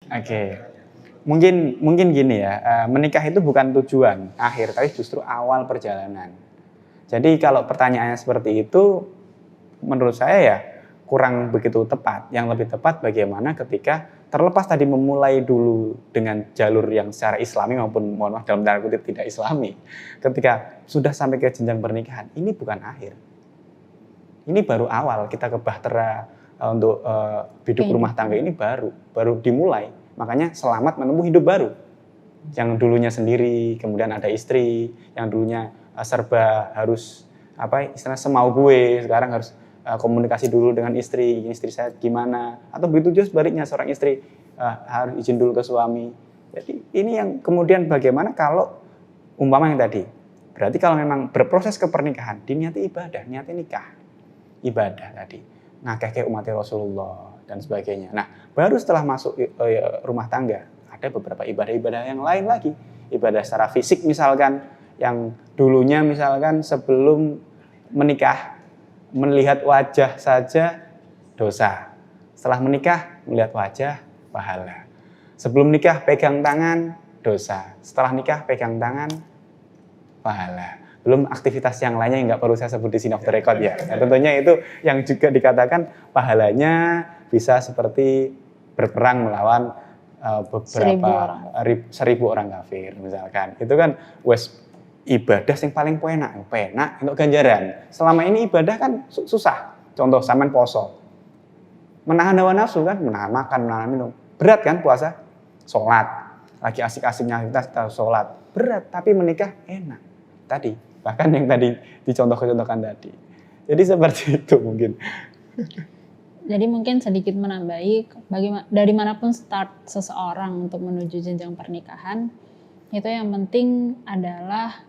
Oke. Mungkin gini ya, menikah itu bukan tujuan akhir, tapi justru awal perjalanan. Jadi kalau pertanyaannya seperti itu, menurut saya ya kurang begitu tepat. Yang lebih tepat bagaimana ketika terlepas tadi memulai dulu dengan jalur yang secara islami maupun mohon maaf dalam tanda kutip tidak islami. Ketika sudah sampai ke jenjang pernikahan, ini bukan akhir. Ini baru awal kita ke bahtera untuk hidup rumah tangga ini baru dimulai. Makanya selamat menempuh hidup baru. Yang dulunya sendiri, kemudian ada istri, yang dulunya serba harus istilahnya semau gue, sekarang harus komunikasi dulu dengan istri saya gimana, atau begitu juga sebaliknya seorang istri harus izin dulu ke suami. Jadi ini yang kemudian bagaimana kalau umpama yang tadi, berarti kalau memang berproses ke pernikahan, diniati ibadah, niati nikah, ibadah tadi, ngakeh umat Rasulullah dan sebagainya. Nah, baru setelah masuk rumah tangga, ada beberapa ibadah-ibadah yang lain lagi. Ibadah secara fisik misalkan, yang dulunya misalkan sebelum menikah, melihat wajah saja dosa. Setelah menikah, melihat wajah, pahala. Sebelum nikah, pegang tangan, dosa. Setelah nikah, pegang tangan, pahala. Belum aktivitas yang lainnya yang nggak perlu saya sebut di sini off the record ya. Nah, tentunya itu yang juga dikatakan pahalanya bisa seperti berperang melawan beberapa seribu orang kafir misalkan. Itu kan ibadah yang paling penak untuk ganjaran. Selama ini ibadah kan susah. Contoh sampean poso. Menahan hawa nafsu kan, menahan makan, menahan minum. Berat kan puasa? Sholat. Lagi asik-asiknya kita sholat. Berat, tapi menikah enak. Tadi, bahkan yang tadi dicontohkan tadi. Jadi seperti itu mungkin. Jadi mungkin sedikit menambahi, dari manapun start seseorang untuk menuju jenjang pernikahan, itu yang penting adalah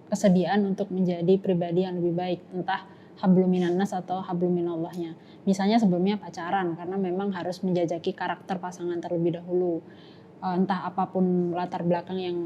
kesediaan untuk menjadi pribadi yang lebih baik, entah hablum minannas atau hablum minallahnya. Misalnya sebelumnya pacaran, karena memang harus menjajaki karakter pasangan terlebih dahulu. Entah apapun latar belakang yang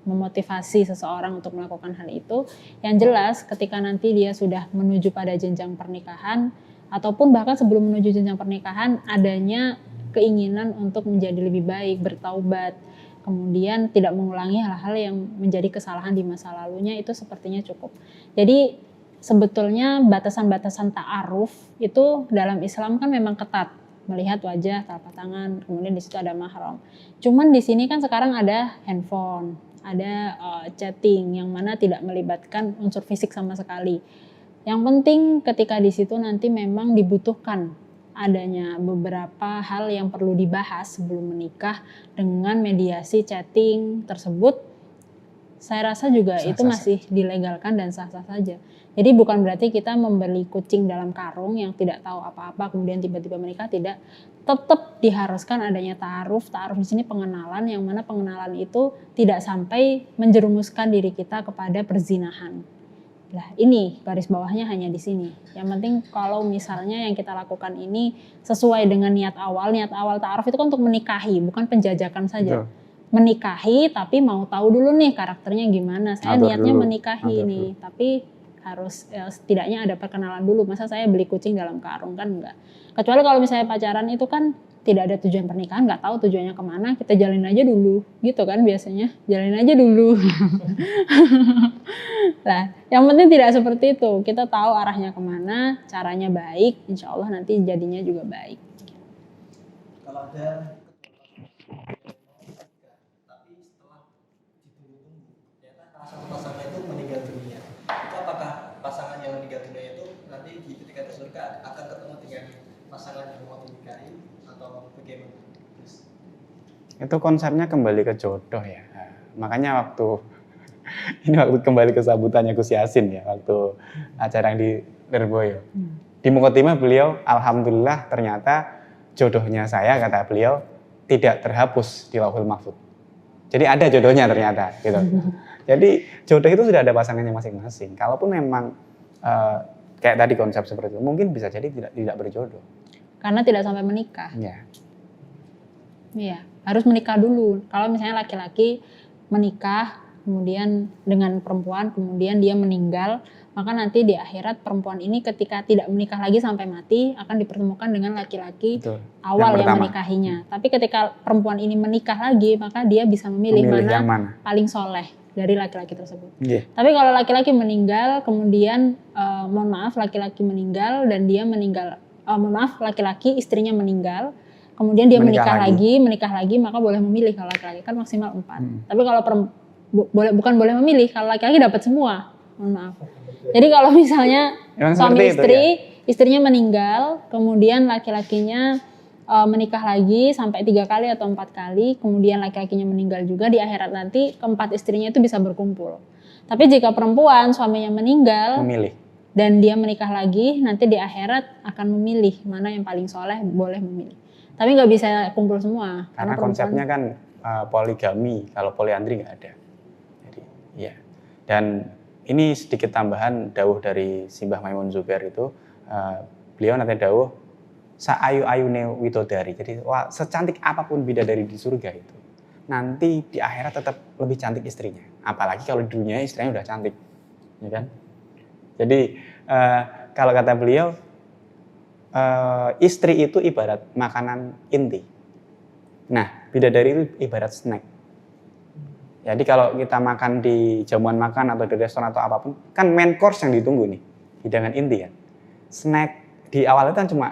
memotivasi seseorang untuk melakukan hal itu. Yang jelas ketika nanti dia sudah menuju pada jenjang pernikahan, ataupun bahkan sebelum menuju jenjang pernikahan, adanya keinginan untuk menjadi lebih baik, bertaubat, kemudian tidak mengulangi hal-hal yang menjadi kesalahan di masa lalunya, itu sepertinya cukup. Jadi sebetulnya batasan-batasan ta'aruf itu dalam Islam kan memang ketat, melihat wajah, telapak tangan, kemudian di situ ada mahram. Cuman di sini kan sekarang ada handphone, ada chatting yang mana tidak melibatkan unsur fisik sama sekali. Yang penting ketika di situ nanti memang dibutuhkan adanya beberapa hal yang perlu dibahas sebelum menikah dengan mediasi chatting tersebut, saya rasa juga itu masih dilegalkan dan sah-sah saja. Jadi bukan berarti kita membeli kucing dalam karung yang tidak tahu apa-apa kemudian tiba-tiba menikah, tidak. Tetap diharuskan adanya ta'aruf. Ta'aruf di sini pengenalan, yang mana pengenalan itu tidak sampai menjerumuskan diri kita kepada perzinahan. Nah, ini garis bawahnya hanya di sini. Yang penting kalau misalnya yang kita lakukan ini sesuai dengan niat awal ta'aruf itu kan untuk menikahi, bukan penjajakan saja. Betul. Menikahi tapi mau tahu dulu nih karakternya gimana. Saya niatnya menikahi nih, tapi harus setidaknya ada perkenalan dulu. Masa saya beli kucing dalam karung, kan enggak. Kecuali kalau misalnya pacaran itu kan tidak ada tujuan pernikahan, nggak tahu tujuannya kemana, kita jalin aja dulu, gitu kan biasanya, jalin aja dulu. Nah, yang penting tidak seperti itu, kita tahu arahnya kemana, caranya baik, insya Allah nanti jadinya juga baik. Kalau ada satu pasangan itu meninggal dunia, itu apakah pasangan yang meninggal dunia itu nanti ketika ke surga akan ketemu dengan pasangan yang mau dinikahi atau bagaimana? Itu konsepnya kembali ke jodoh ya. Nah, makanya waktu kembali ke sambutannya Gus Yasin ya, waktu acara yang di Lirboyo. Di Mukotimah beliau, alhamdulillah ternyata jodohnya saya, kata beliau, tidak terhapus di Lauhul Mahfuz. Jadi ada jodohnya ternyata gitu. Jadi jodoh itu sudah ada pasangannya masing-masing. Kalaupun memang kayak tadi konsep seperti itu, mungkin bisa jadi tidak berjodoh. Karena tidak sampai menikah. Iya, harus menikah dulu. Kalau misalnya laki-laki menikah kemudian dengan perempuan, kemudian dia meninggal, maka nanti di akhirat perempuan ini ketika tidak menikah lagi sampai mati akan dipertemukan dengan laki-laki Betul. awal yang pertama. menikahinya. Tapi ketika perempuan ini menikah lagi, maka dia bisa memilih Memilih yang mana mana. paling soleh dari laki-laki tersebut. Iya. Tapi kalau laki-laki meninggal, kemudian mohon maaf laki-laki meninggal dan dia meninggal, mohon maaf laki-laki istrinya meninggal, kemudian dia menikah lagi, maka boleh memilih kalau laki-laki kan maksimal 4. Tapi kalau bukan boleh memilih, kalau laki-laki dapat semua, mohon maaf. Jadi kalau misalnya suami istri, istrinya meninggal, kemudian laki-lakinya menikah lagi sampai 3 kali atau 4 kali, kemudian laki-lakinya meninggal juga, di akhirat nanti keempat istrinya itu bisa berkumpul. Tapi jika perempuan suaminya meninggal dan dia menikah lagi, nanti di akhirat akan memilih mana yang paling soleh, boleh memilih. Tapi nggak bisa kumpul semua. Karena konsepnya kan poligami, kalau poliandri nggak ada. Jadi ya. Dan ini sedikit tambahan dawuh dari Simbah Maimun Zubair itu, beliau nanti dawuh saayu-ayune widodari. Jadi secantik apapun bidadari di surga itu, nanti di akhirat tetap lebih cantik istrinya. Apalagi kalau di dunia istrinya udah cantik, ya kan? Jadi kalau kata beliau, istri itu ibarat makanan inti. Nah, bidadari itu ibarat snack. Jadi kalau kita makan di jamuan makan atau di restoran atau apapun, kan main course yang ditunggu nih, hidangan inti kan. Snack di awal itu kan cuma,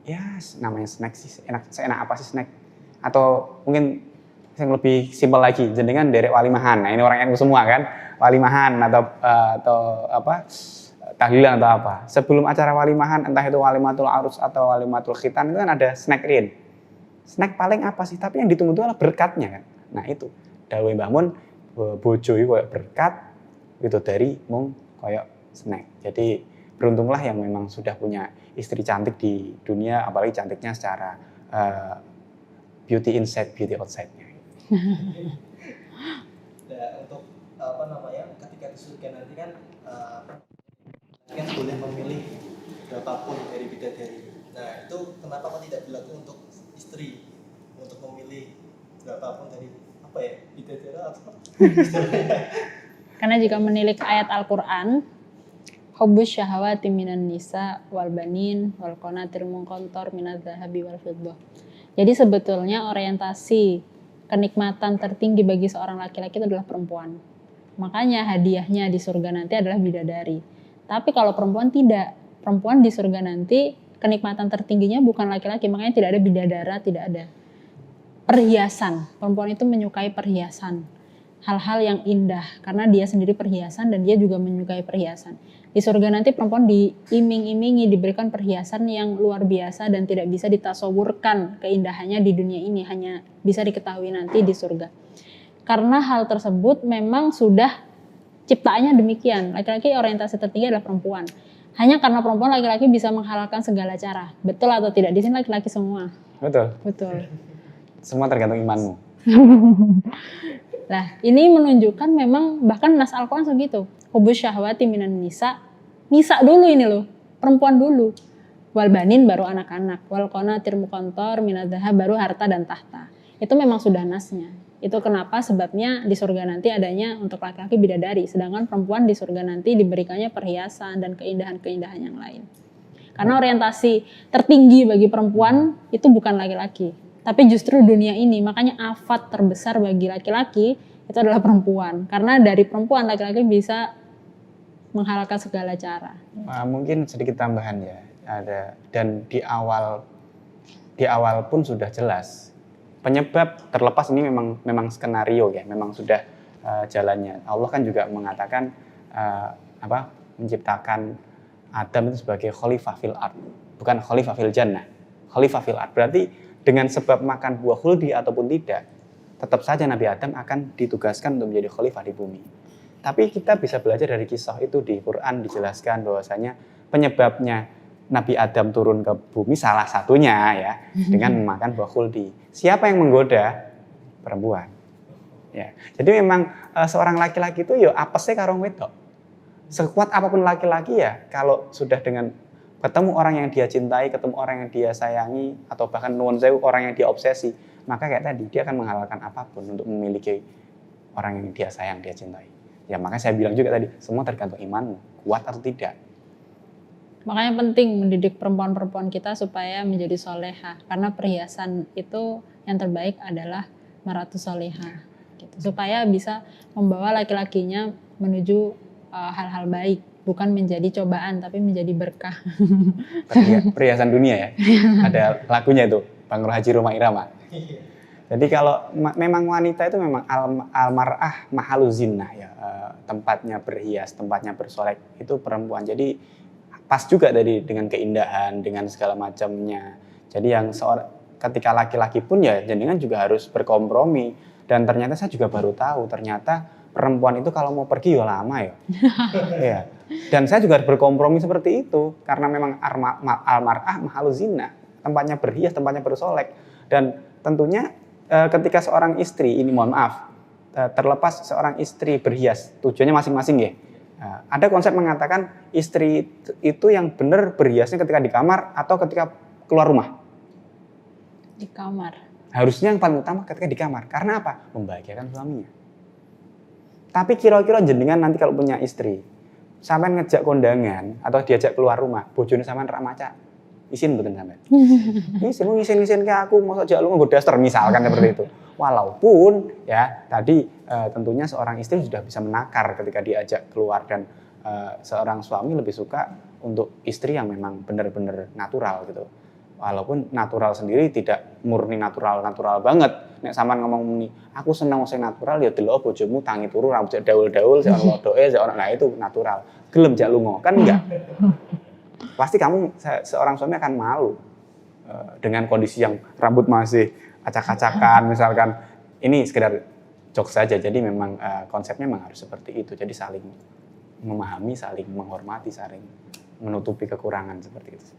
ya namanya snack sih, seenak apa sih snack. Atau mungkin yang lebih simpel lagi, jenengan derek walimahan. Nah ini orang NU semua kan, walimahan atau apa, tahlilan atau apa. Sebelum acara walimahan, entah itu walimatul arus atau walimatul khitan, itu kan ada snack rin. Snack paling apa sih? Tapi yang ditunggu itu adalah berkatnya kan. Nah itu. Dawuh Mbah Mun, bojo iki koyo berkat, widodari mung koyo snack. Jadi beruntunglah yang memang sudah punya istri cantik di dunia, apalagi cantiknya secara beauty inside, beauty outside-nya. Nah, untuk apa namanya, ketika di surga nanti kan kan boleh memilih berapapun dari bidadari. Nah itu kenapa kok tidak berlaku untuk istri, untuk memilih berapapun dari apa ya, bidadari atau Karena jika menilik ayat Al-Quran, hubbus syahawati minan nisa wal banin wal qanatir muqantar minadz zahabi wal fiddah. Jadi sebetulnya orientasi kenikmatan tertinggi bagi seorang laki-laki itu adalah perempuan. Makanya hadiahnya di surga nanti adalah bidadari. Tapi kalau perempuan tidak, perempuan di surga nanti kenikmatan tertingginya bukan laki-laki, makanya tidak ada bidadara, tidak ada perhiasan. Perempuan itu menyukai perhiasan, hal-hal yang indah, karena dia sendiri perhiasan dan dia juga menyukai perhiasan. Di surga nanti perempuan diiming-imingi, diberikan perhiasan yang luar biasa dan tidak bisa ditasawurkan keindahannya di dunia ini, hanya bisa diketahui nanti di surga. Karena hal tersebut memang sudah ciptaannya demikian. Laki-laki orientasi tertinggi adalah perempuan. Hanya karena perempuan, laki-laki bisa menghalalkan segala cara. Betul atau tidak? Di sini laki-laki semua. Betul. Betul. Semua tergantung imanmu. Nah, ini menunjukkan memang bahkan nas Al-Quran segitu. Hubbus syahwati minan nisa. Nisa dulu ini loh, perempuan dulu. Wal banin baru anak-anak. Wal qanatir muqantar minadz zahab baru harta dan tahta. Itu memang sudah nasnya. Itu kenapa sebabnya di surga nanti adanya untuk laki-laki bidadari, sedangkan perempuan di surga nanti diberikannya perhiasan dan keindahan-keindahan yang lain. Karena orientasi tertinggi bagi perempuan itu bukan laki-laki, tapi justru dunia ini. Makanya afat terbesar bagi laki-laki itu adalah perempuan. Karena dari perempuan laki-laki bisa menghalalkan segala cara. Mungkin sedikit tambahan ya. Dan di awal pun sudah jelas. Penyebab terlepas ini memang skenario ya, memang sudah jalannya. Allah kan juga mengatakan menciptakan Adam itu sebagai khalifah fil ard, bukan khalifah fil jannah, khalifah fil ard. Berarti dengan sebab makan buah khuldi ataupun tidak, tetap saja Nabi Adam akan ditugaskan untuk menjadi khalifah di bumi. Tapi kita bisa belajar dari kisah itu, di Quran dijelaskan bahwasanya penyebabnya Nabi Adam turun ke bumi salah satunya ya dengan memakan buah khuldi. Siapa yang menggoda? Perempuan. Ya. Jadi memang seorang laki-laki itu ya apesnya karo wedok. Sekuat apapun laki-laki ya, kalau sudah dengan ketemu orang yang dia cintai, ketemu orang yang dia sayangi, atau bahkan nuwun sewu orang yang dia obsesi, maka kayak tadi dia akan menghalalkan apapun untuk memiliki orang yang dia sayang, dia cintai. Ya makanya saya bilang juga tadi, semua tergantung imanmu, kuat atau tidak. Makanya penting mendidik perempuan-perempuan kita supaya menjadi soleha, karena perhiasan itu yang terbaik adalah maratu soleha, gitu. Supaya bisa membawa laki-lakinya menuju hal-hal baik, bukan menjadi cobaan tapi menjadi berkah. Perhiasan dunia ya, ada lagunya itu, Bang Haji Roma Irama. Jadi kalau memang wanita itu memang al-mar'ah mahalu zinnah ya, tempatnya berhias, tempatnya bersolek itu perempuan. Jadi pas juga tadi dengan keindahan, dengan segala macamnya. Jadi yang ketika laki-laki pun ya jenengan juga harus berkompromi. Dan ternyata saya juga baru tahu ternyata perempuan itu kalau mau pergi ya lama ya. Ya. Dan saya juga harus berkompromi seperti itu karena memang al-mar'ah mahalu zinnah, tempatnya berhias, tempatnya bersolek. Dan tentunya ketika seorang istri, ini mohon maaf, terlepas seorang istri berhias, tujuannya masing-masing ya. Ada konsep mengatakan istri itu yang benar berhiasnya ketika di kamar atau ketika keluar rumah. Di kamar. Harusnya yang paling utama ketika di kamar. Karena apa? Membahagiakan suaminya. Tapi kira-kira jenengan nanti kalau punya istri, sampai ngejak kondangan atau diajak keluar rumah, bojone sampean rak maca. Isin mboten sampean. Isin ke aku mosok jak lu nggo daster misalkan seperti itu. Walaupun ya tadi tentunya seorang istri sudah bisa menakar ketika diajak keluar dan seorang suami lebih suka untuk istri yang memang benar-benar natural gitu. Walaupun natural sendiri tidak murni natural banget. Nek sampean ngomong muni, aku seneng sing natural ya delok bojomu tangi turu rambut daul-daul, sik ono lodoke, sik ono nah itu natural. Gelem jak lunga, kan enggak. Pasti kamu seorang suami akan malu dengan kondisi yang rambut masih acak-acakan misalkan. Ini sekedar jokes saja. Jadi memang konsepnya memang harus seperti itu. Jadi saling memahami, saling menghormati, saling menutupi kekurangan seperti itu.